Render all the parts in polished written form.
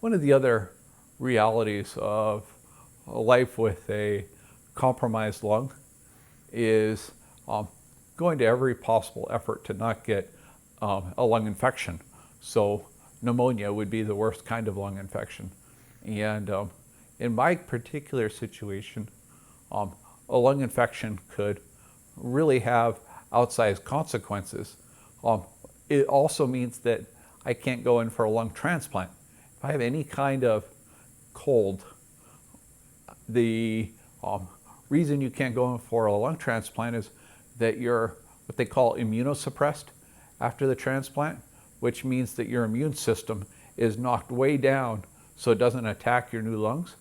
One of the other realities of a life with a compromised lung is going to every possible effort to not get a lung infection. So pneumonia would be the worst kind of lung infection. And in my particular situation, a lung infection could really have outsized consequences. It also means that I can't go in for a lung transplant. If I have any kind of cold, the reason you can't go in for a lung transplant is that you're what they call immunosuppressed after the transplant, which means that your immune system is knocked way down so it doesn't attack your new lungs.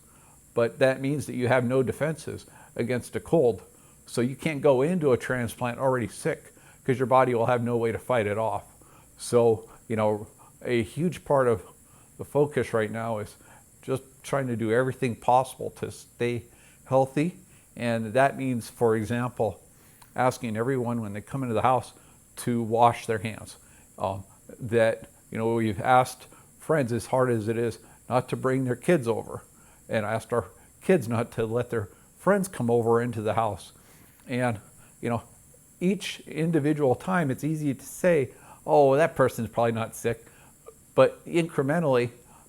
But that means that you have no defenses against a cold. So you can't go into a transplant already sick because your body will have no way to fight it off. So, a huge part of the focus right now is just trying to do everything possible to stay healthy. And that means, for example, asking everyone when they come into the house to wash their hands. We've asked friends, as hard as it is, not to bring their kids over, and asked our kids not to let their friends come over into the house. And, each individual time it's easy to say, oh, that person's probably not sick, but incrementally,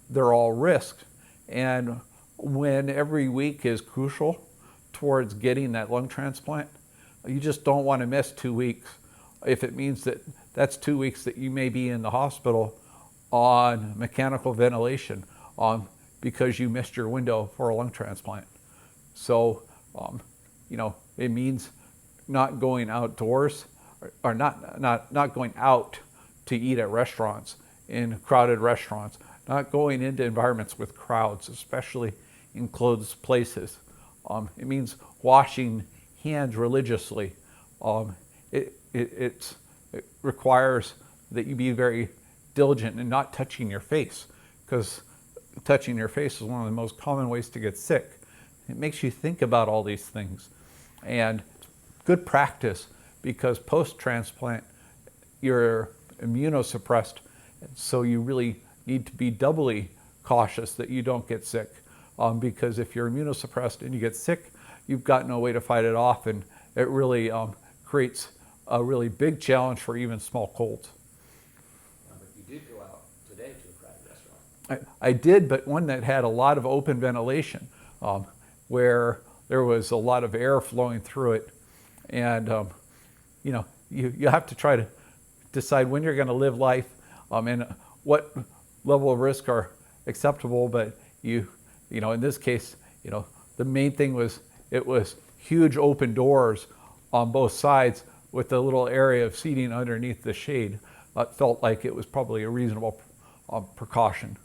they're all risked. And when every week is crucial towards getting that lung transplant, you just don't want to miss 2 weeks. If it means that that's 2 weeks that you may be in the hospital on mechanical ventilation because you missed your window for a lung transplant. So, it means not going outdoors or not going out to eat at restaurants, in crowded restaurants, not going into environments with crowds, especially in closed places. It means washing hands religiously. It requires that you be very diligent in not touching your face, because touching your face is one of the most common ways to get sick. It makes you think about all these things. And good practice, because post-transplant, you're immunosuppressed, so you really need to be doubly cautious that you don't get sick. Because if you're immunosuppressed and you get sick, you've got no way to fight it off, and it really creates a really big challenge for even small colds. But you did go out today to a crowded restaurant. I did, but one that had a lot of open ventilation, where there was a lot of air flowing through it. And, you have to try to decide when you're going to live life and what level of risk are acceptable. But in this case, the main thing was it was huge open doors on both sides with a little area of seating underneath the shade. That felt like it was probably a reasonable precaution.